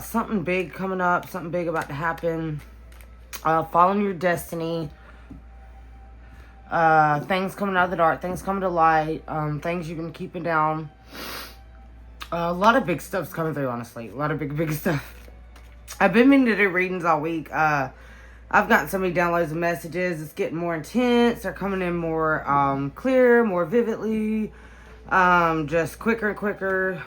something big coming up, something big about to happen. Following your destiny. Things coming out of the dark, things coming to light, things you've been keeping down. A lot of big stuff's coming through, honestly. A lot of big stuff. I've been meaning to do readings all week. I've gotten so many downloads and messages. It's getting more intense. They're coming in more clear, more vividly. Just quicker and quicker.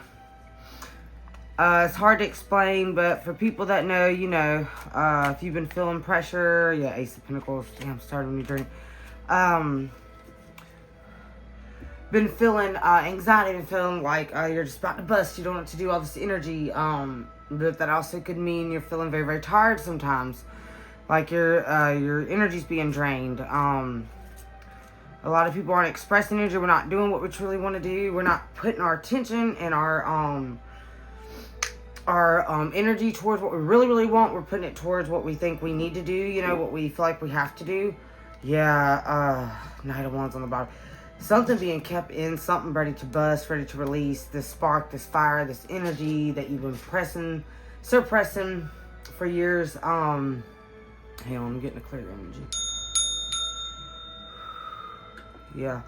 It's hard to explain, but for people that know, you know. If you've been feeling pressure, yeah, Ace of Pentacles. Damn, started when you drink. Been feeling anxiety, been feeling like you're just about to bust. You don't know what to do, all this energy. But that also could mean you're feeling very, very tired sometimes. Like your energy's being drained. A lot of people aren't expressing energy. We're not doing what we truly want to do. We're not putting our attention and our energy towards what we really, really want. We're putting it towards what we think we need to do. You know, what we feel like we have to do. Yeah, Knight of Wands on the bottom. Something being kept in, something ready to bust, ready to release. This spark, this fire, this energy that you've been suppressing for years. Hang on, I'm getting a clear energy. Yeah.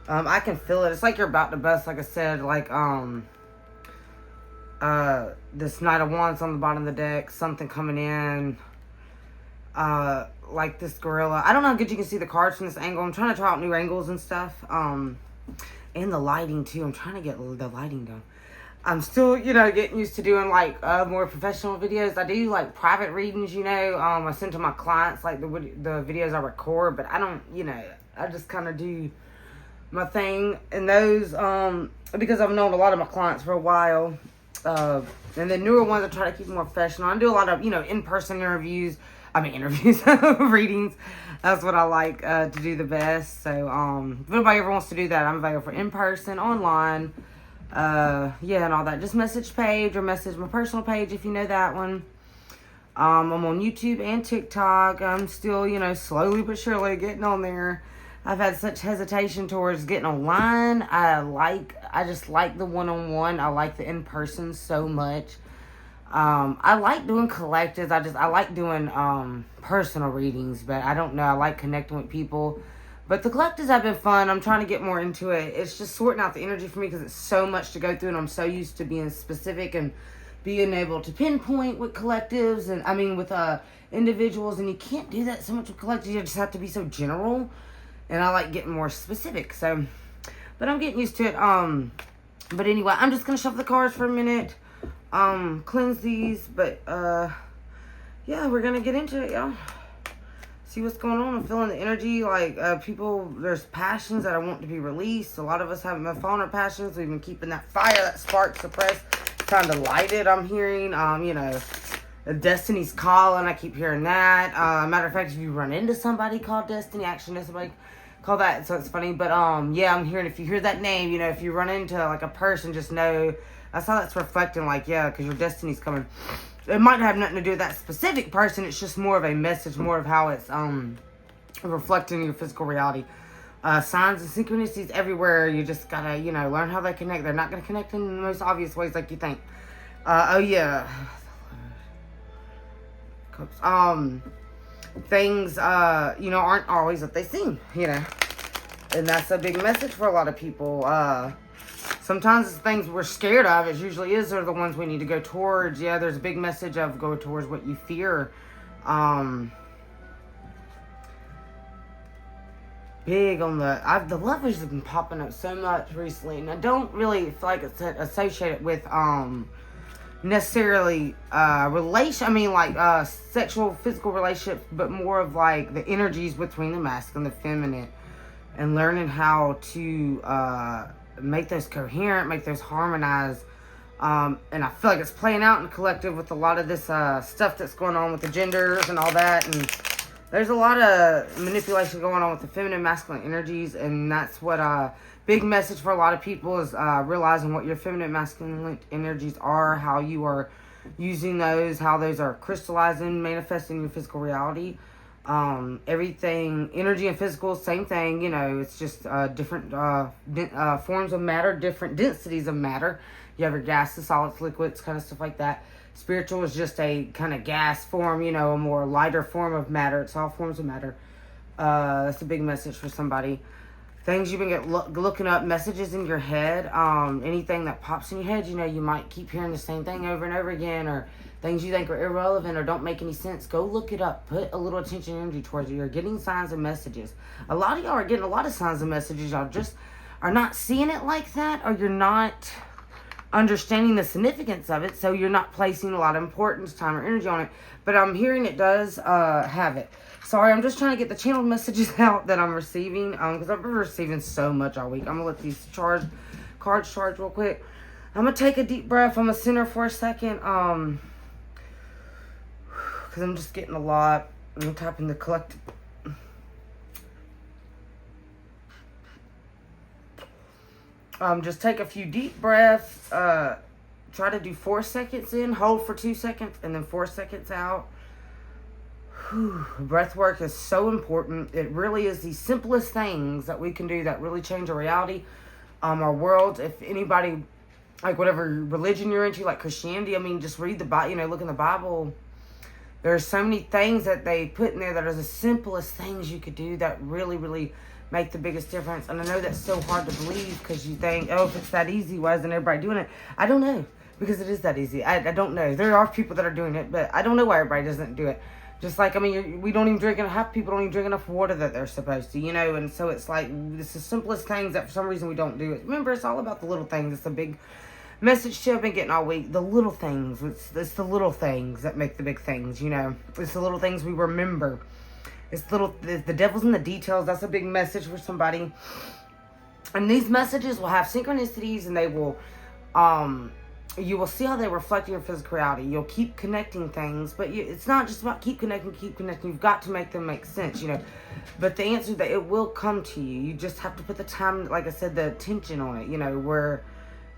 I can feel it. It's like you're about to bust, like I said, like, this Knight of Wands on the bottom of the deck, something coming in. Like this gorilla. I don't know how good you can see the cards from this angle. I'm trying to try out new angles and stuff. And the lighting too. I'm trying to get the lighting done. I'm still, you know, getting used to doing like more professional videos. I do like private readings, you know. I send to my clients like the videos I record, but I don't, you know, I just kind of do my thing in those because I've known a lot of my clients for a while. And the newer ones I try to keep more professional. I do a lot of, you know, in-person interviews, readings. That's what I like to do the best. So, if anybody ever wants to do that, I'm available for in-person, online, yeah, and all that. Just message Paige or message my personal page if you know that one. I'm on YouTube and TikTok. I'm still, you know, slowly but surely getting on there. I've had such hesitation towards getting online. I just like the one-on-one. I like the in-person so much. I like doing collectives. I like doing personal readings, but I don't know. I like connecting with people. But the collectives have been fun. I'm trying to get more into it. It's just sorting out the energy for me because it's so much to go through, and I'm so used to being specific and being able to pinpoint with collectives and with individuals, and you can't do that so much with collectives. You just have to be so general, and I like getting more specific. So, but I'm getting used to it. But anyway, I'm just gonna shuffle the cards for a minute. Cleanse these, but yeah, we're gonna get into it, y'all. See what's going on. I'm feeling the energy, like people, there's passions that I want to be released. A lot of us haven't been following our passions. We've been keeping that fire, that spark suppressed, trying to light it. I'm hearing, you know, Destiny's calling. I keep hearing that. Matter of fact, if you run into somebody called Destiny, actually know somebody call that, so it's funny. But yeah, I'm hearing, if you hear that name, you know, if you run into like a person, just know that's how that's reflecting, like, yeah, because your destiny's coming. It might have nothing to do with that specific person. It's just more of a message, more of how it's reflecting your physical reality. Signs and synchronicities everywhere. You just gotta, you know, learn how they connect. They're not gonna connect in the most obvious ways like you think. Oh yeah. Things, you know, aren't always what they seem, you know. And that's a big message for a lot of people. Sometimes it's things we're scared of. It usually are the ones we need to go towards. Yeah, there's a big message of go towards what you fear. Big on the lovers have been popping up so much recently, and I don't really feel like it's associated with necessarily sexual, physical relationships, but more of like the energies between the masculine and the feminine, and learning how to make those coherent, make those harmonized. And I feel like it's playing out in the collective with a lot of this stuff that's going on with the genders and all that. And there's a lot of manipulation going on with the feminine, masculine energies. And that's what big message for a lot of people is realizing what your feminine, masculine energies are, how you are using those, how those are crystallizing, manifesting your physical reality. Everything, energy and physical, same thing, you know, it's just different forms of matter, different densities of matter. You have your gases, solids, liquids, kind of stuff like that. Spiritual is just a kind of gas form, you know, a more lighter form of matter. It's all forms of matter. That's a big message for somebody. Things you've been looking up, messages in your head, anything that pops in your head, you know, you might keep hearing the same thing over and over again, or things you think are irrelevant or don't make any sense. Go look it up. Put a little attention and energy towards it. You're getting signs and messages. A lot of y'all are getting a lot of signs and messages. Y'all just are not seeing it like that, or you're not understanding the significance of it, so you're not placing a lot of importance, time, or energy on it. But I'm hearing it does have it. Sorry, I'm just trying to get the channeled messages out that I'm receiving, because I've been receiving so much all week. I'm going to let these cards charge real quick. I'm going to take a deep breath. I'm going to center for a second, because I'm just getting a lot. I'm tapping the collective. Just take a few deep breaths. Try to do 4 seconds in, hold for 2 seconds, and then 4 seconds out. Breath work is so important. It really is the simplest things that we can do that really change our reality, our world. If anybody, like whatever religion you're into, like Christianity, I mean, just read the Bible, you know, look in the Bible. There's so many things that they put in there that are the simplest things you could do that really, really make the biggest difference. And I know that's so hard to believe, because you think, oh, if it's that easy, why isn't everybody doing it? I don't know, because it is that easy. I don't know. There are people that are doing it, but I don't know why everybody doesn't do it. Just like, I mean, we don't even drink enough, half people don't even drink enough water that they're supposed to, you know, and so it's like, it's the simplest things that for some reason we don't do it. Remember, it's all about the little things. It's a big message to I've been getting all week. The little things. It's the little things that make the big things, you know. It's the little things we remember. It's the devil's in the details. That's a big message for somebody. And these messages will have synchronicities, and they will, you will see how they reflect in your physical reality. You'll keep connecting things, but it's not just about keep connecting. You've got to make them make sense, you know. But the answer that it will come to you. You just have to put the time, like I said, the attention on it, you know, where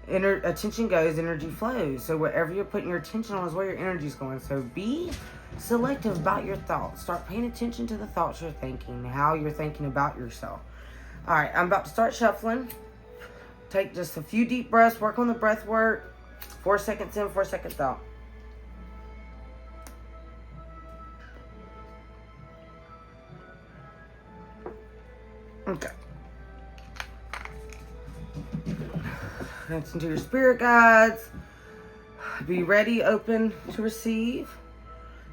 attention goes, energy flows. So whatever you're putting your attention on is where your energy's going. So be selective about your thoughts. Start paying attention to the thoughts you're thinking, how you're thinking about yourself. All right, I'm about to start shuffling. Take just a few deep breaths. Work on the breath work. 4 seconds in, 4 seconds out. Okay. Listen to your spirit guides. Be ready, open to receive.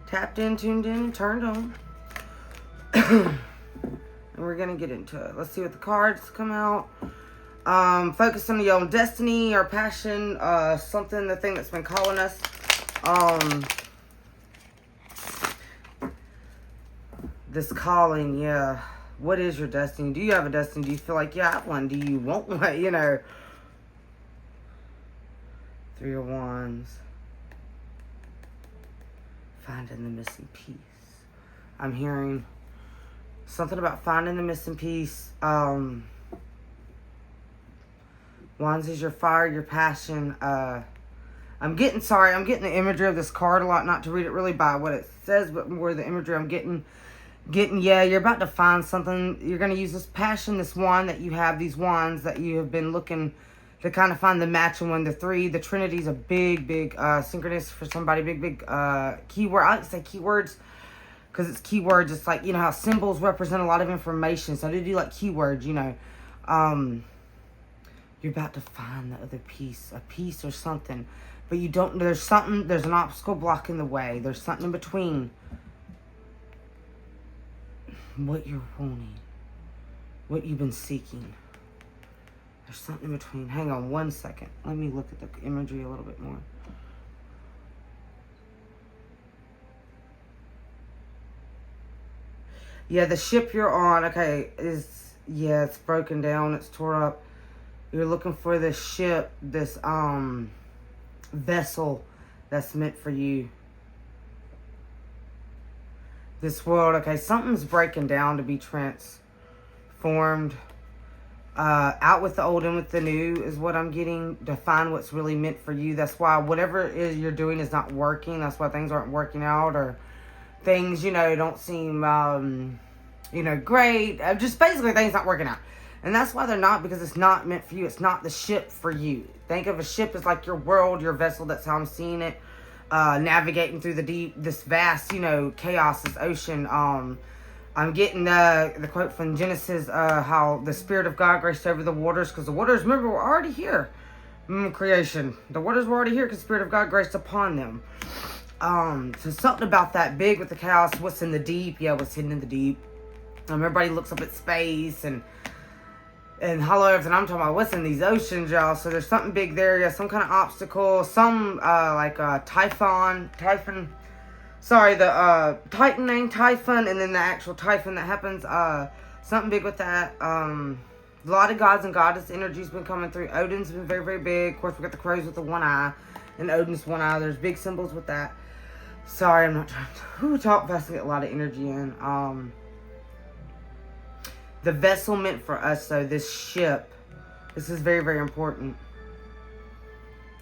Tapped in, tuned in, turned on. And we're going to get into it. Let's see what the cards come out. Focus on your own destiny or passion, the thing that's been calling us. This calling, yeah. What is your destiny? Do you have a destiny? Do you feel like you have one? Do you want one? You know. 3 of Wands. Finding the missing piece. I'm hearing something about finding the missing piece. Wands is your fire, your passion. I'm getting the imagery of this card a lot, not to read it really by what it says, but more the imagery I'm getting, yeah, you're about to find something. You're going to use this passion, this wand that you have, these wands that you have been looking to kind of find the match in one. The 3, the Trinity is a big synchronous for somebody, big keyword. I like to say keywords because it's keywords. It's like, you know how symbols represent a lot of information. So they do like keywords, you know. You're about to find the other piece, a piece or something. But you don't, there's an obstacle blocking the way. There's something in between what you're wanting, what you've been seeking. There's something in between. Hang on 1 second. Let me look at the imagery a little bit more. Yeah, the ship you're on, okay, it's broken down. It's tore up. You're looking for this ship, this vessel that's meant for you. This world, okay, something's breaking down to be transformed. Out with the old and with the new is what I'm getting. To find what's really meant for you. That's why whatever it is you're doing is not working. That's why things aren't working out, or things, you know, don't seem, you know, great. Just basically things not working out. And that's why they're not, because it's not meant for you. It's not the ship for you. Think of a ship as like your world, your vessel. That's how I'm seeing it. navigating through the deep, this vast, chaos, this ocean. I'm getting the quote from Genesis, how the Spirit of God graced over the waters, because the waters, remember, were already here. Creation. The waters were already here because the Spirit of God graced upon them. So something about that big with the chaos, what's in the deep, what's hidden in the deep. Everybody looks up at space and Hollow Earth, and I'm talking about what's in these oceans, y'all. So there's something big there, some kind of obstacle, some like Typhon, sorry, the Titan name Typhon, and then the actual typhoon that happens, something big with that. A lot of gods and goddess energies been coming through. Odin's been very, very big. Of course, we got the crows with the one eye, and Odin's one eye. There's big symbols with that. Sorry, I'm not trying to talk fast to get a lot of energy in. The vessel meant for us, though, this ship, this is very, very important.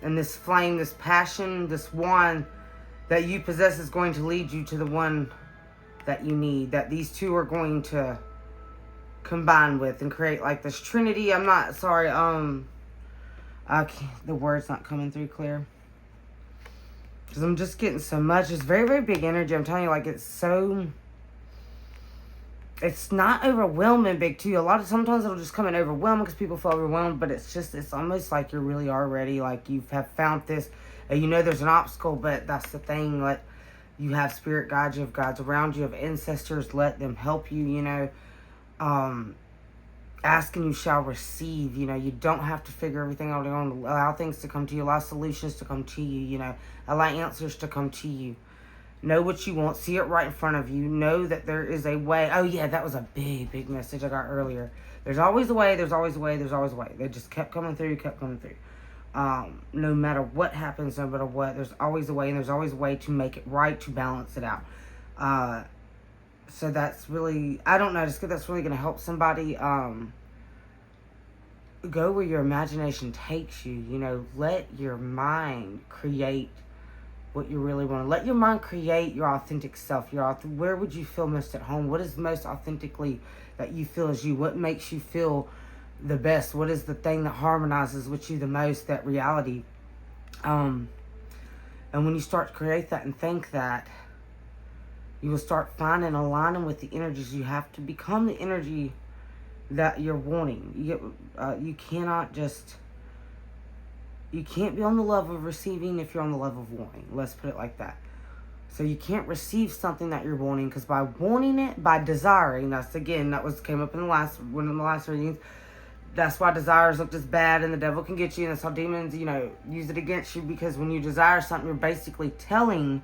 And this flame, this passion, this one that you possess is going to lead you to the one that you need. That these two are going to combine with and create like this trinity. I'm not, sorry, the word's not coming through clear. Because I'm just getting so much. It's very, very big energy. I'm telling you, like, it's not overwhelming big too. Sometimes it'll just come in overwhelming because people feel overwhelmed, but it's almost like you really are ready. Like you have found this, and there's an obstacle, but that's the thing. Like you have spirit guides, you have guides around you, you have ancestors. Let them help you. Ask and you shall receive. You don't have to figure everything out on. Allow things to come to you. Allow solutions to come to you. Allow answers to come to you. Know what you want. See it right in front of you. Know that there is a way. Oh, yeah, that was a big, big message I got earlier. There's always a way. There's always a way. There's always a way. They just kept coming through. No matter what happens, no matter what, there's always a way. And there's always a way to make it right, to balance it out. So that's really, I don't know, just that's really going to help somebody. Go where your imagination takes you. Let your mind create what you really want. Let your mind create your authentic self. Where would you feel most at home? What is most authentically that you feel as you? What makes you feel the best? What is the thing that harmonizes with you the most? That reality. And when you start to create that and think that, you will start finding, aligning with the energies. You have to become the energy that you're wanting. You cannot just. You can't be on the level of receiving if you're on the level of wanting. Let's put it like that. So you can't receive something that you're wanting, because by wanting it, by desiring, came up in one of the last readings. That's why desires look just bad, and the devil can get you, and that's how demons, use it against you, because when you desire something, you're basically telling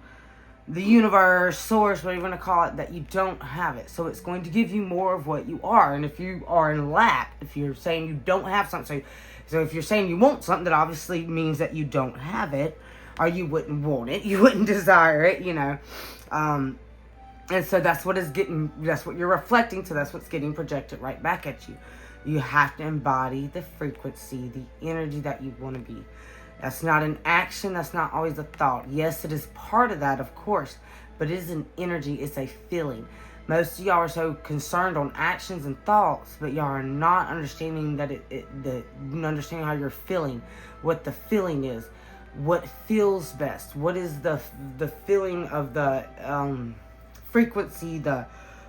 the universe, source, whatever you want to call it, that you don't have it. So it's going to give you more of what you are. And if you are in lack, if you're saying you don't have something, so if you're saying you want something, that obviously means that you don't have it, or you wouldn't want it, you wouldn't desire it, and so that's what you're reflecting, so that's what's getting projected right back at you. You have to embody the frequency, the energy that you want to be. That's not an action, that's not always a thought. Yes, it is part of that, of course, but it is an energy, it's a feeling. Most of y'all are so concerned on actions and thoughts, but y'all are not understanding that understanding how you're feeling, what the feeling is, what feels best, what is the feeling of the frequency,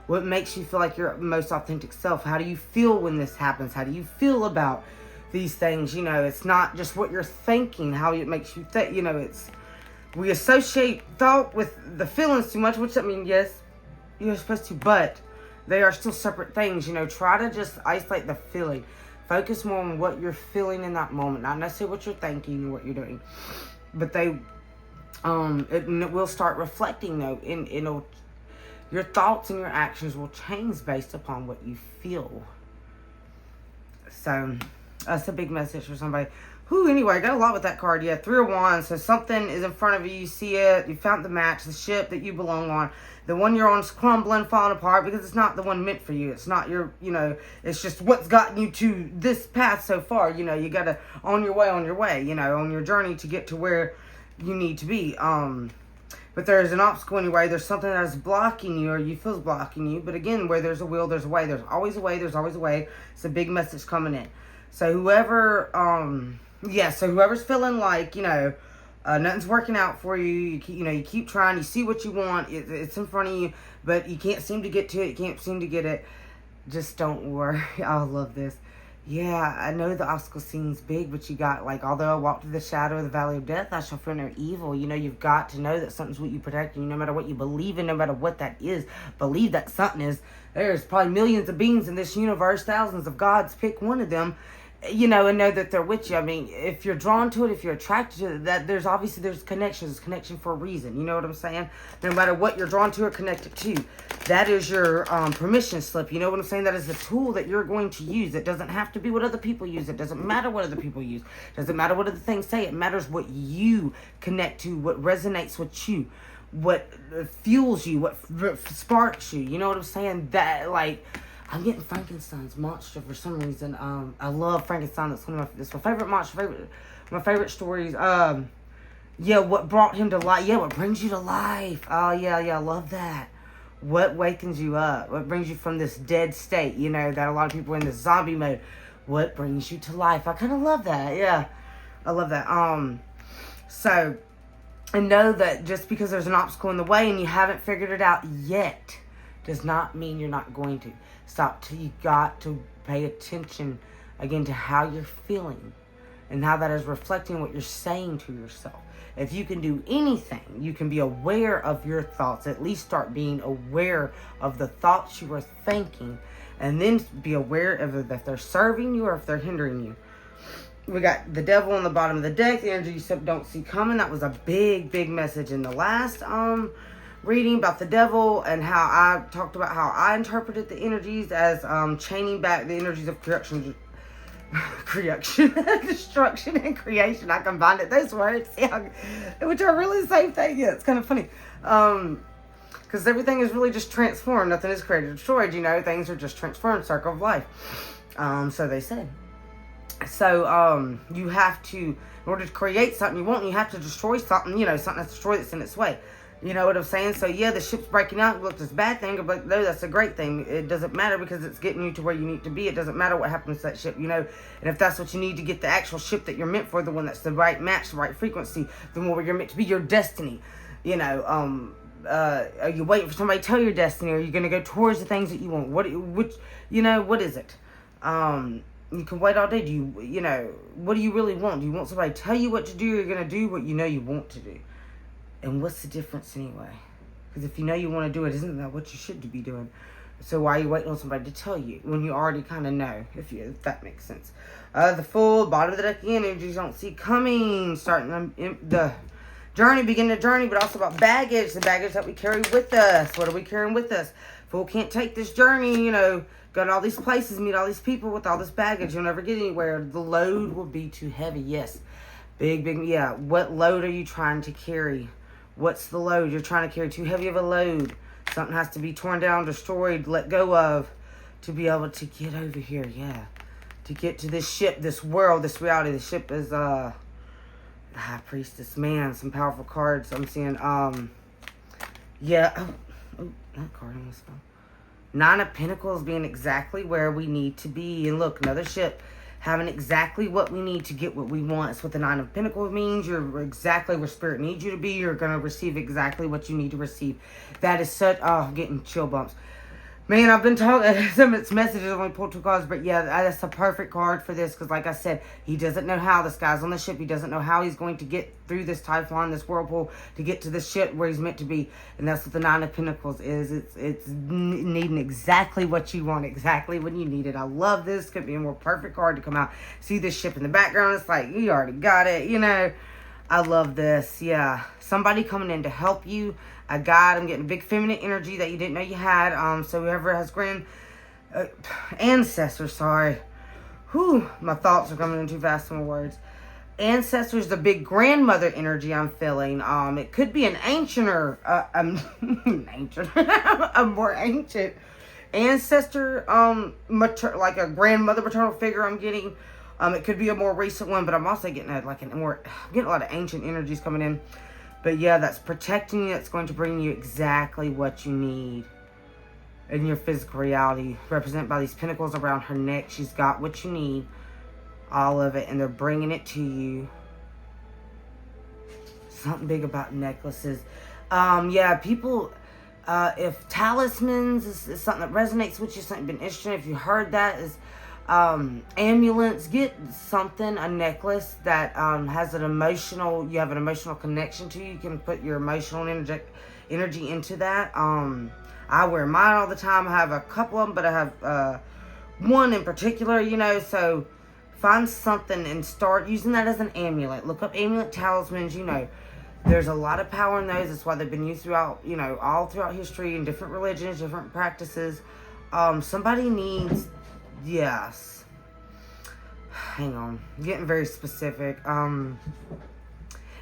what makes you feel like your most authentic self. How do you feel when this happens? How do you feel about these things? It's not just what you're thinking, how it makes you think. We associate thought with the feelings too much, which yes, you're supposed to, but they are still separate things. Try to just isolate the feeling. Focus more on what you're feeling in that moment, not necessarily what you're thinking or what you're doing. But it will start reflecting though. Your thoughts and your actions will change based upon what you feel. So that's a big message for somebody. Anyway, I got a lot with that card. Yeah, 3 of Wands. So something is in front of you. You see it. You found the match, the ship that you belong on. The one you're on is crumbling, falling apart, because it's not the one meant for you. It's not your, it's just what's gotten you to this path so far. You got to, on your way, on your journey to get to where you need to be. But there's an obstacle anyway. There's something that's blocking you, or you feel is blocking you. But again, where there's a will, there's a way. There's always a way. There's always a way. It's a big message coming in. So whoever's feeling like, Nothing's working out for you. You keep trying. You see what you want. It's in front of you, but you can't seem to get to it. You can't seem to get it. Just don't worry. I love this. Yeah, I know the obstacle seems big, but you got, like, although I walk through the shadow of the valley of death, I shall fear no evil. You've got to know that something's what you protect, and no matter what you believe in, no matter what that is, believe that something is. There's probably millions of beings in this universe, thousands of gods. Pick one of them, and know that they're with you. I mean, if you're drawn to it, if you're attracted to it, that there's connections. There's connection for a reason. You know what I'm saying? No matter what you're drawn to or connected to, that is your permission slip. You know what I'm saying? That is the tool that you're going to use. It doesn't have to be what other people use. It doesn't matter what other people use. It doesn't matter what other things say. It matters what you connect to, what resonates with you, what fuels you, what sparks you. You know what I'm saying? That, like, I'm getting Frankenstein's monster for some reason. I love Frankenstein. That's my favorite monster. My favorite stories. Yeah, what brought him to life? Yeah, what brings you to life? Oh yeah, I love that. What wakens you up? What brings you from this dead state? That a lot of people are in this zombie mode. What brings you to life? I kind of love that. Yeah, I love that. So, and know that just because there's an obstacle in the way and you haven't figured it out yet, does not mean you're not going to. You got to pay attention again to how you're feeling and how that is reflecting what you're saying to yourself. If you can do anything, you can be aware of your thoughts. At least start being aware of the thoughts you are thinking, and then be aware of if they're serving you or if they're hindering you. We got the devil on the bottom of the deck, the energy you don't see coming. That was a big message in the last reading about the devil, and how I talked about how I interpreted the energies as chaining back the energies of destruction and creation. I combined those words, which are really the same thing. Yeah, it's kind of funny, because everything is really just transformed. Nothing is created or destroyed. Things are just transformed. Circle of life. So they said. So you have to, in order to create something you have to destroy something. Something that's destroyed that's in its way. You know what I'm saying? So yeah, the ship's breaking out. Look, it's a bad thing, but no, that's a great thing. It doesn't matter because it's getting you to where you need to be. It doesn't matter what happens to that ship, And if that's what you need to get the actual ship that you're meant for, the one that's the right match, the right frequency, the one where you're meant to be, your destiny. Are you waiting for somebody to tell your destiny? Or are you going to go towards the things that you want? What is it? You can wait all day. What do you really want? Do you want somebody to tell you what to do, or you're going to do what you want to do? And what's the difference anyway? Because if you want to do it, isn't that what you should be doing? So why are you waiting on somebody to tell you when you already kind of know, if that makes sense? The full bottom of the deck energies don't see coming. Starting the journey, begin the journey, but also about baggage. The baggage that we carry with us. What are we carrying with us? Fool can't take this journey, go to all these places, meet all these people with all this baggage. You'll never get anywhere. The load will be too heavy. Yes. Big, yeah. What load are you trying to carry? What's the load? You're trying to carry too heavy of a load. Something has to be torn down, destroyed, let go of, to be able to get over here. Yeah. To get to this ship, this world, this reality. The ship is, the High Priestess. Man, some powerful cards I'm seeing. Yeah. Oh, that card almost fell. Nine of Pentacles being exactly where we need to be. And look, another ship having exactly what we need to get what we want. It's what the Nine of Pentacles means. You're exactly where Spirit needs you to be. You're going to receive exactly what you need to receive. That is such... Oh, I'm getting chill bumps. Man, I've been talking... Some of its messages, I've only pulled 2 cards. But yeah, that's a perfect card for this. Because like I said, he doesn't know how. This guy's on the ship. He doesn't know how he's going to get through this typhoon, this whirlpool, to get to this ship where he's meant to be. And that's what the Nine of Pentacles is. It's needing exactly what you want. Exactly when you need it. I love this. Could be a more perfect card to come out. See this ship in the background. It's like, you already got it. I love this. Yeah. Somebody coming in to help you. A guide. I'm getting a big feminine energy that you didn't know you had. So whoever has ancestors, sorry. Whew, my thoughts are coming in too fast in my words. Ancestors, the big grandmother energy I'm feeling. It could be an ancient or a more ancient ancestor, like a grandmother maternal figure I'm getting. It could be a more recent one, but I'm also getting I'm getting a lot of ancient energies coming in. But yeah, that's protecting you. That's going to bring you exactly what you need in your physical reality. Represented by these pentacles around her neck. She's got what you need. All of it. And they're bringing it to you. Something big about necklaces. Yeah, people, if talismans is something that resonates with you, something you've been interested in, if you heard that, is amulets. Get something, a necklace that has an emotional, you have an emotional connection to. You can put your emotional energy into that. I wear mine all the time. I have a couple of them, but I have one in particular, you know, so find something and start using that as an amulet. Look up amulet talismans, you know. There's a lot of power in those. That's why they've been used throughout, you know, all throughout history in different religions, different practices. Somebody needs, yes. Hang on. I'm getting very specific.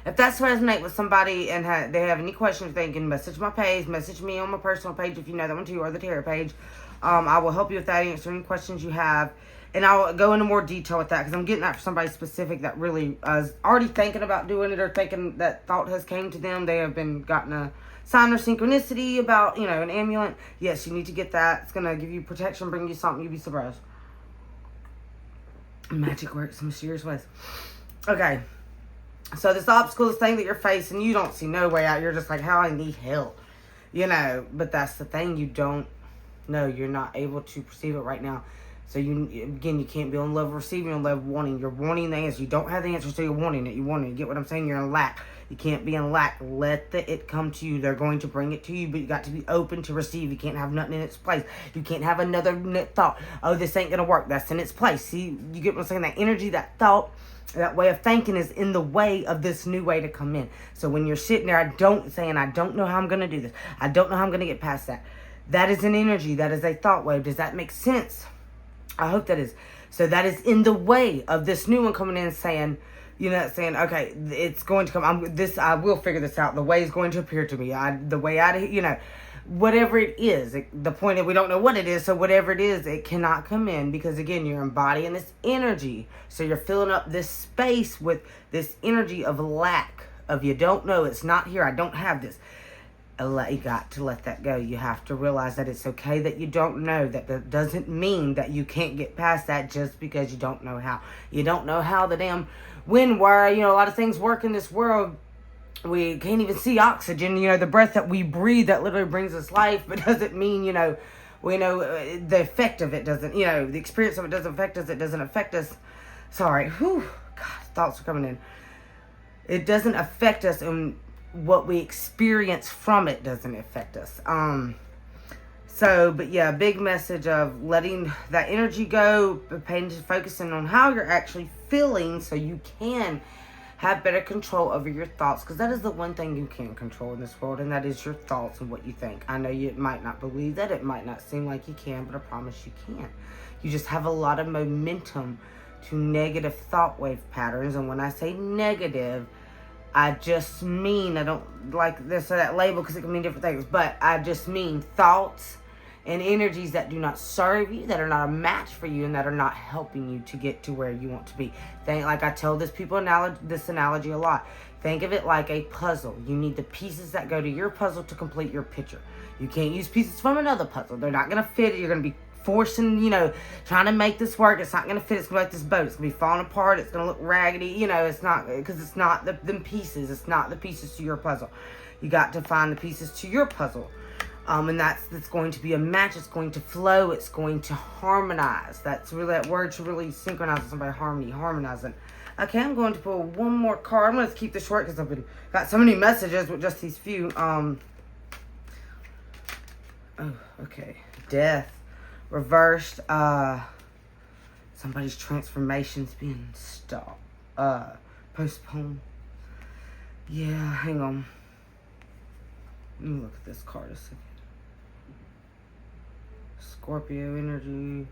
If that's resonate with somebody and they have any questions, they can message my page, message me on my personal page if you know that one too, or the tarot page. I will help you with that, answer any questions you have. And I'll go into more detail with that because I'm getting that for somebody specific that really is already thinking about doing it or thinking that thought has came to them. They have been gotten a sign or synchronicity about, you know, an amulet. Yes, you need to get that. It's going to give you protection, bring you something. You'll be surprised. Magic works in mysterious ways. Okay. So this obstacle, this thing that you're facing, you don't see no way out. You're just like, how I need help. You know, but that's the thing. You don't know. You're not able to perceive it right now. So you can't be on level receiving, on level wanting. You're wanting the answer. You don't have the answer, so you're wanting it. You want it. You get what I'm saying? You're in lack. You can't be in lack. Let it come to you. They're going to bring it to you, but you got to be open to receive. You can't have nothing in its place. You can't have another thought. Oh, this ain't going to work. That's in its place. See, you get what I'm saying? That energy, that thought, that way of thinking is in the way of this new way to come in. So when you're sitting there, I don't know how I'm going to do this. I don't know how I'm going to get past that. That is an energy. That is a thought wave. Does that make sense? I hope that is. So that is in the way of this new one coming in saying, you know, saying, okay, it's going to come. I will figure this out. The way is going to appear to me. You know, whatever it is. The point is we don't know what it is. So whatever it is, it cannot come in because, again, you're embodying this energy. So you're filling up this space with this energy of lack, of you don't know. It's not here. I don't have this. You got to let that go. You have to realize that it's okay that you don't know. That doesn't mean that you can't get past that just because you don't know how. You don't know how the damn wind, wire, you know, a lot of things work in this world. We can't even see oxygen, you know, the breath that we breathe that literally brings us life, but doesn't mean, you know, we know the effect of it doesn't, you know, the experience of it doesn't affect us. It doesn't affect us. Sorry. Whew. God, thoughts are coming in. It doesn't affect us, and what we experience from it doesn't affect us. But yeah, big message of letting that energy go, focusing on how you're actually feeling so you can have better control over your thoughts, because that is the one thing you can control in this world, and that is your thoughts and what you think. I know you might not believe that, it might not seem like you can, but I promise you can. You just have a lot of momentum to negative thought wave patterns, and when I say negative, I just mean, I don't like this or that label because it can mean different things, but I just mean thoughts and energies that do not serve you, that are not a match for you, and that are not helping you to get to where you want to be. Like I tell this analogy a lot. Think of it like a puzzle. You need the pieces that go to your puzzle to complete your picture. You can't use pieces from another puzzle. They're not going to fit. You're going to be forcing, you know, trying to make this work. It's not going to fit. It's going to be like this boat. It's going to be falling apart. It's going to look raggedy. You know, it's not, because it's not the pieces. It's not the pieces to your puzzle. You got to find the pieces to your puzzle. And that's going to be a match. It's going to flow. It's going to harmonize. That's really, that word to really synchronize with somebody. Harmonizing. Okay, I'm going to pull one more card. I'm going to keep this short because I've got so many messages with just these few. Oh, okay. Death. Reversed. Somebody's transformation's being stopped. Postponed. Yeah, hang on. Let me look at this card a second. Scorpio energy.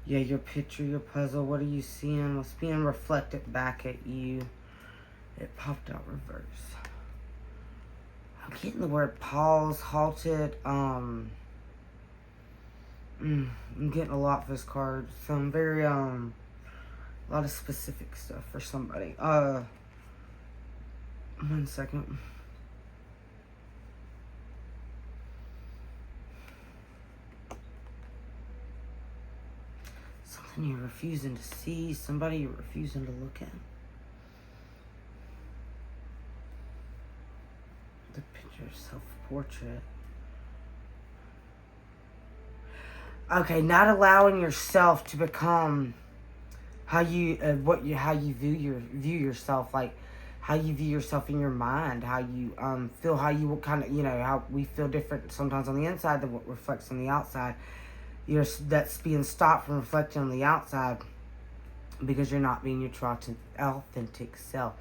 Yeah, your picture, your puzzle. What are you seeing? What's being reflected back at you? It popped out reverse. I'm getting the word pause, halted. I'm getting a lot for this card. Some very, a lot of specific stuff for somebody. 1 second. Something you're refusing to see. Somebody you're refusing to look at. The picture, self-portrait. Okay, not allowing yourself to become how you view yourself, like how you view yourself in your mind, how you feel, how you kind of, how we feel different sometimes on the inside than what reflects on the outside. That's being stopped from reflecting on the outside because you're not being your true authentic self.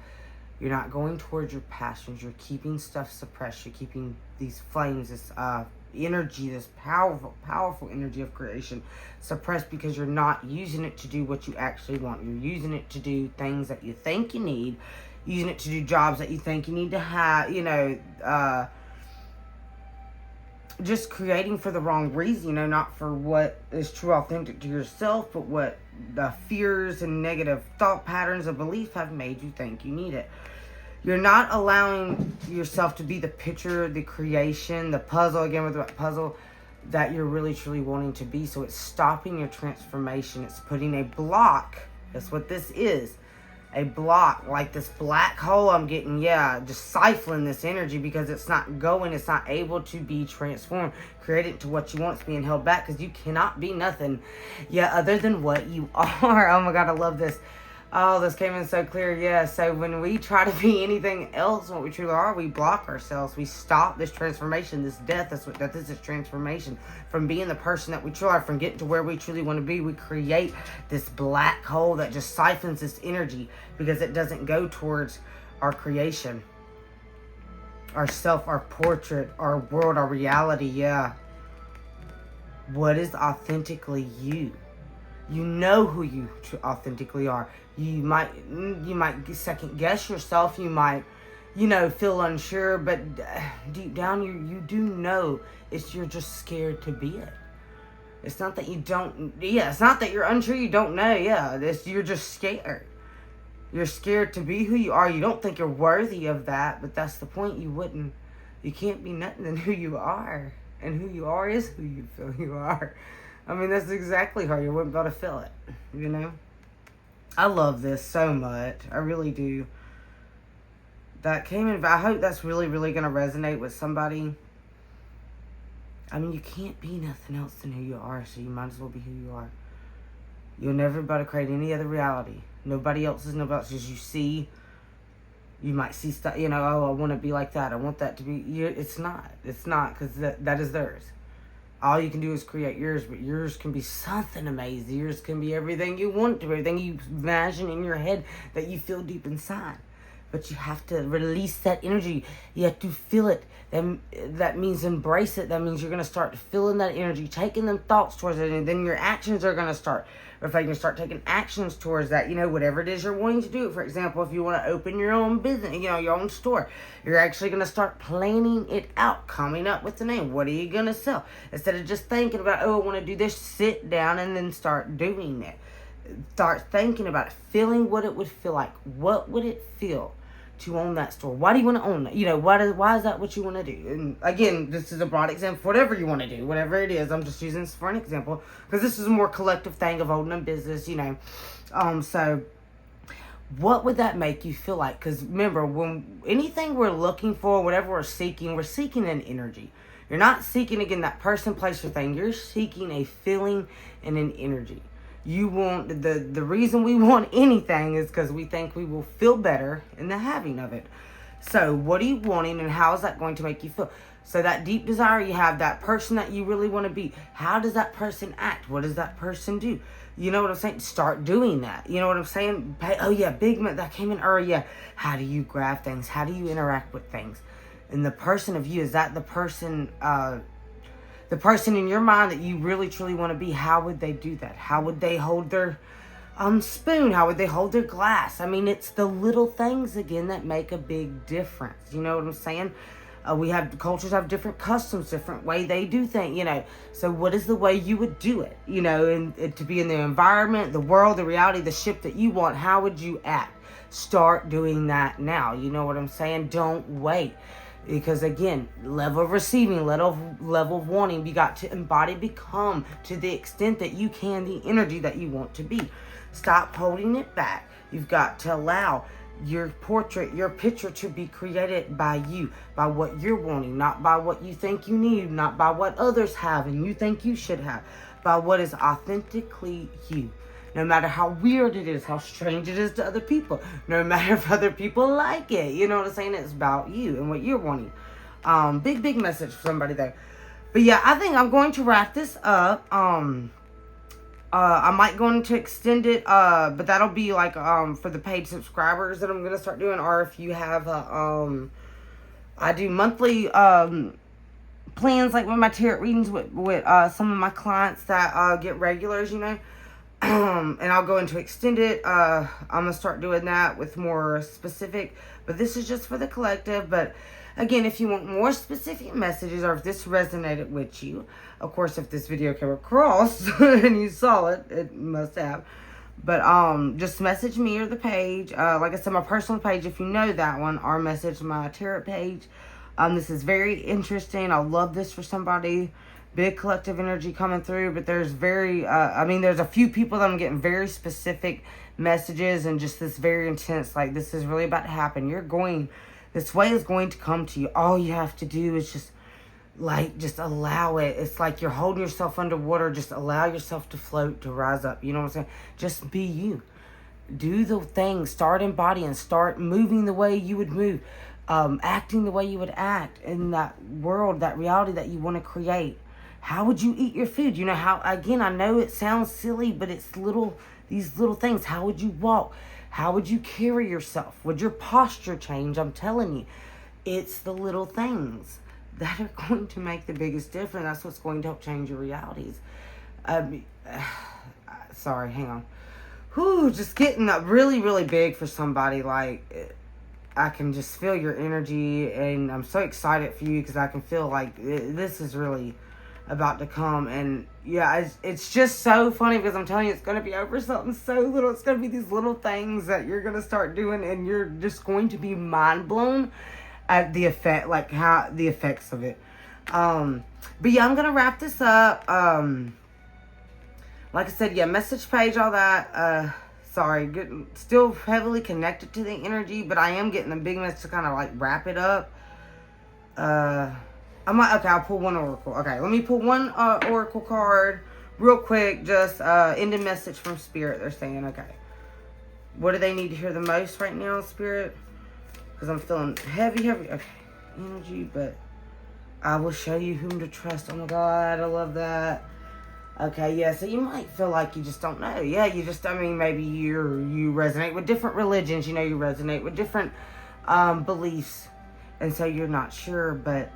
You're not going towards your passions. You're keeping stuff suppressed. You're keeping these flames, this energy, this powerful energy of creation suppressed because you're not using it to do what you actually want. You're using it to do things that you think you need, using it to do jobs that you think you need to have, just creating for the wrong reason, not for what is true, authentic to yourself, but what the fears and negative thought patterns of belief have made you think you need it. You're not allowing yourself to be the picture, the creation, the puzzle, again with the puzzle, that you're really truly wanting to be. So it's stopping your transformation. It's putting a block. That's what this is. A block, like this black hole I'm getting, just siphoning this energy because it's not going, it's not able to be transformed, created to what you want. It's being held back because you cannot be nothing other than what you are. Oh my God, I love this. Oh, this came in so clear. So when we try to be anything else than what we truly are, we block ourselves. We stop this transformation, this death. That's what death is, this transformation. From being the person that we truly are, from getting to where we truly want to be, we create this black hole that just siphons this energy because it doesn't go towards our creation, our self, our portrait, our world, our reality. What is authentically you? You know who you authentically are. You might second guess yourself. You might, feel unsure. But deep down, you do know. You're just scared to be it. It's not that you don't. It's not that you're unsure. You don't know. You're just scared. You're scared to be who you are. You don't think you're worthy of that. But that's the point. You can't be nothing than who you are. And who you are is who you feel you are. I mean, that's exactly how you wouldn't be able to feel it, I love this so much. I really do. That came in. I hope that's really, really going to resonate with somebody. I mean, you can't be nothing else than who you are, so you might as well be who you are. You'll never be able to create any other reality. Nobody else's, you see. You might see stuff, oh, I want to be like that. I want that to be. It's not, because that is theirs. All you can do is create yours, but yours can be something amazing. Yours can be everything you want to be, everything you imagine in your head that you feel deep inside. But you have to release that energy. You have to feel it. That means embrace it. That means you're going to start feeling that energy, taking them thoughts towards it, and then your actions are going to start reflecting. Start taking actions towards that. Whatever it is you're wanting to do. For example, if you want to open your own business, your own store, you're actually going to start planning it out, coming up with the name. What are you going to sell? Instead of just thinking about, I want to do this, sit down and then start doing it. Start thinking about it, feeling what it would feel like. What would it feel to own that store? Why do you want to own that? Why is that what you want to do? And again, this is a broad example. Whatever you want to do, whatever it is, I'm just using this for an example because this is a more collective thing of owning a business, So what would that make you feel like? Because remember, when anything we're looking for, whatever we're seeking an energy. You're not seeking, again, that person, place, or thing. You're seeking a feeling and an energy. You want, the reason we want anything is because we think we will feel better in the having of it. So what are you wanting and how is that going to make you feel? So that deep desire you have, that person that you really want to be, how does that person act? What does that person do? You know what I'm saying? Start doing that. You know what I'm saying? Big man, that came in earlier. How do you grab things? How do you interact with things? And the person of you, is that the person in your mind that you really truly want to be? How would they do that? How would they hold their spoon? How would they hold their glass? I mean, it's the little things again that make a big difference. You know what I'm saying? Cultures have different customs, different way they do things, So what is the way you would do it? And to be in the environment, the world, the reality, the ship that you want, how would you act? Start doing that now. You know what I'm saying? Don't wait. Because again, level of receiving, level of wanting, you got to embody, become to the extent that you can the energy that you want to be. Stop holding it back. You've got to allow your portrait, your picture to be created by you, by what you're wanting, not by what you think you need, not by what others have and you think you should have, by what is authentically you. No matter how weird it is, how strange it is to other people, no matter if other people like it, you know what I'm saying? It's about you and what you're wanting. Big message for somebody there. But yeah, I think I'm going to wrap this up. I might go into extend it, but that'll be like, for the paid subscribers that I'm going to start doing, or if you have, I do monthly, plans, like with my tarot readings with some of my clients that, get regulars, you know, and I'll go into extend it. I'm going to start doing that with more specific, but this is just for the collective. But again, if you want more specific messages, or if this resonated with you, of course, if this video came across and you saw it, it must have. But just message me or the page. Like I said, my personal page, if you know that one, or message my tarot page. This is very interesting. I love this for somebody. Big collective energy coming through, but there's there's a few people that I'm getting very specific messages, and just this very intense, like, this is really about to happen. This way is going to come to you. All you have to do is just allow it. It's like you're holding yourself underwater. Just allow yourself to float, to rise up. You know what I'm saying? Just be you. Do the things. Start embodying. Start moving the way you would move. Acting the way you would act in that world, that reality that you want to create. How would you eat your food? You know how, again, I know it sounds silly, but it's these little things. How would you walk? How would you carry yourself? Would your posture change? I'm telling you, it's the little things that are going to make the biggest difference. That's what's going to help change your realities. Sorry, hang on. Whew, just getting up really, really big for somebody. Like, I can just feel your energy, and I'm so excited for you because I can feel like this is really about to come. And yeah, it's just so funny because I'm telling you, it's going to be over something so little. It's going to be these little things that you're going to start doing, and you're just going to be mind blown at the effect, like how the effects of it. But yeah, I'm going to wrap this up. Like I said, yeah, message page, all that. Sorry, still heavily connected to the energy, but I am getting a big message to kind of like wrap it up. I'll pull one oracle. Okay, let me pull one oracle card real quick. Just ending message from Spirit. They're saying, okay, what do they need to hear the most right now, Spirit? Because I'm feeling heavy, okay, energy, but I will show you whom to trust. Oh my God, I love that. Okay, yeah, so you might feel like you just don't know. Yeah, maybe you resonate with different religions, you know, you resonate with different beliefs, and so you're not sure, but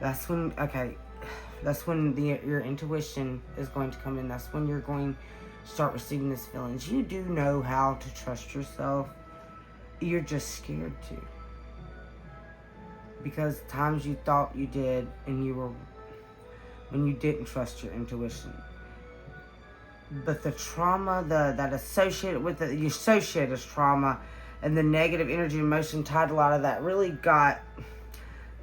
that's when your intuition is going to come in. That's when you're going to start receiving these feelings. You do know how to trust yourself. You're just scared to. Because times you thought you did, and when you didn't trust your intuition. But the trauma that associated with it, you associate as trauma, and the negative energy and emotion tied to a lot of that really got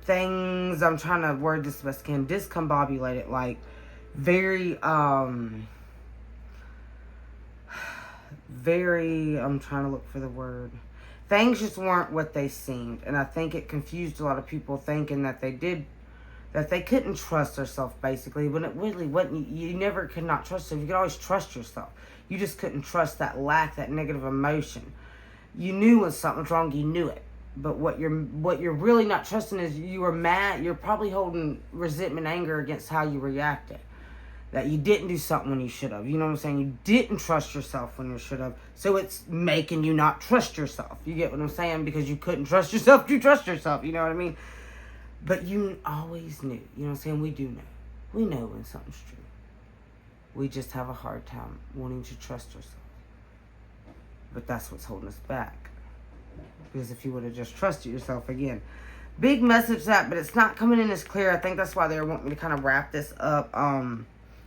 things, I'm trying to word this best I can, discombobulated, like very, I'm trying to look for the word. Things just weren't what they seemed, and I think it confused a lot of people thinking that they couldn't trust themselves, basically, when it really wasn't. You never could not trust yourself. You could always trust yourself. You just couldn't trust that lack, that negative emotion. You knew when something's wrong, you knew it. But what you're really not trusting is you were mad. You're probably holding resentment, anger against how you reacted. That you didn't do something when you should have. You know what I'm saying? You didn't trust yourself when you should have. So it's making you not trust yourself. You get what I'm saying? Because you couldn't trust yourself to trust yourself. You know what I mean? But you always knew. You know what I'm saying? We do know. We know when something's true. We just have a hard time wanting to trust ourselves. But that's what's holding us back. Because if you would have just trusted yourself again. Big message that, but it's not coming in as clear. I think that's why they want me to kind of wrap this up.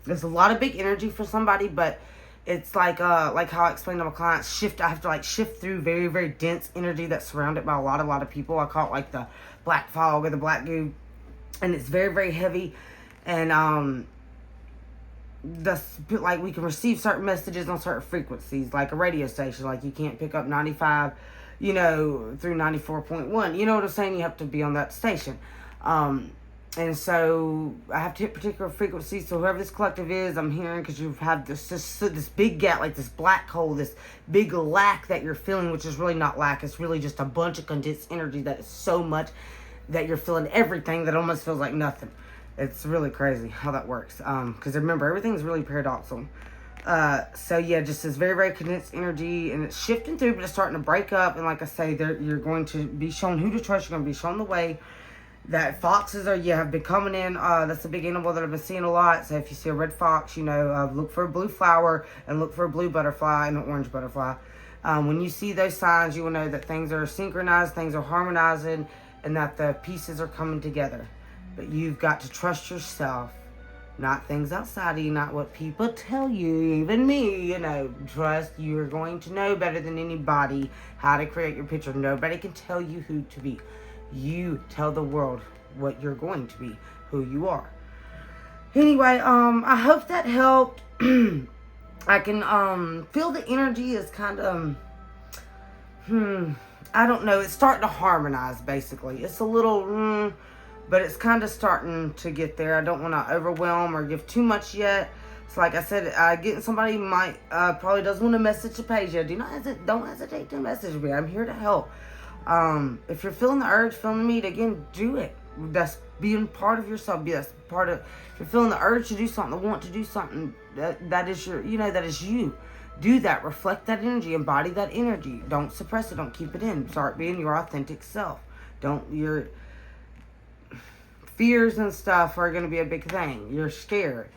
There's a lot of big energy for somebody, but it's like how I explained to my clients, I have to like shift through very, very dense energy that's surrounded by a lot of people. I call it like the black fog or the black goo. And it's very, very heavy. And like we can receive certain messages on certain frequencies, like a radio station. Like you can't pick up 95, through 94.1. You know what I'm saying? You have to be on that station. And so I have to hit particular frequencies. So whoever this collective is, I'm hearing, because you've had this big gap, like this black hole, this big lack that you're feeling, which is really not lack. It's really just a bunch of condensed energy that is so much that you're feeling everything that almost feels like nothing. It's really crazy how that works. Because remember, everything's really paradoxical. So yeah, just this very, very condensed energy, and it's shifting through, but it's starting to break up. And like I say, you're going to be shown who to trust. You're going to be shown the way. That foxes have been coming in. That's a big animal that I've been seeing a lot. So if you see a red fox, look for a blue flower and look for a blue butterfly and an orange butterfly. When you see those signs, you will know that things are synchronized, things are harmonizing, and that the pieces are coming together. But you've got to trust yourself, not things outside of you, not what people tell you, even me, trust. You're going to know better than anybody how to create your picture. Nobody can tell you who to be. You tell the world what you're going to be, who you are. Anyway, I hope that helped. I can feel the energy is kind of, I don't know. It's starting to harmonize, basically. It's a little, but it's kind of starting to get there. I don't want to overwhelm or give too much yet. So like I said, getting somebody might, probably doesn't want to message the page yet. Don't hesitate to message me. I'm here to help. If you're feeling the urge, feeling the need, again, do it. That's being part of yourself. That's part of, if you're feeling the urge to do something, want to do something, that is that is you. Do that. Reflect that energy. Embody that energy. Don't suppress it. Don't keep it in. Start being your authentic self. Your fears and stuff are going to be a big thing. You're scared.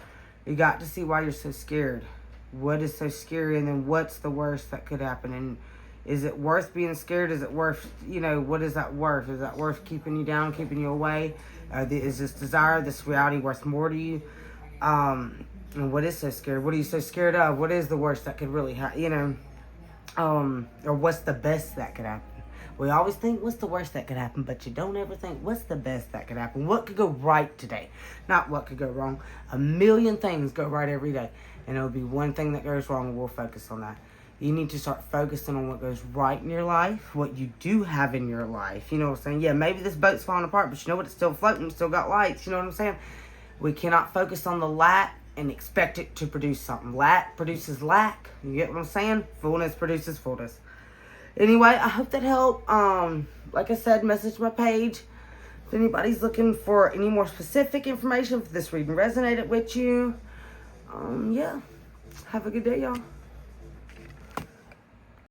You got to see why you're so scared. What is so scary, and then what's the worst that could happen, and is it worth being scared? Is it worth, what is that worth? Is that worth keeping you down, keeping you away? Is this desire, this reality worth more to you? And what is so scary? What are you so scared of? What is the worst that could really happen? Or what's the best that could happen? We always think, what's the worst that could happen? But you don't ever think, what's the best that could happen? What could go right today? Not what could go wrong. A million things go right every day. And it'll be one thing that goes wrong, and we'll focus on that. You need to start focusing on what goes right in your life, what you do have in your life. You know what I'm saying? Yeah, maybe this boat's falling apart, but you know what? It's still floating. It's still got lights. You know what I'm saying? We cannot focus on the lack and expect it to produce something. Lack produces lack. You get what I'm saying? Fullness produces fullness. Anyway, I hope that helped. Like I said, message my page. If anybody's looking for any more specific information, if this reading resonated with you, yeah. Have a good day, y'all.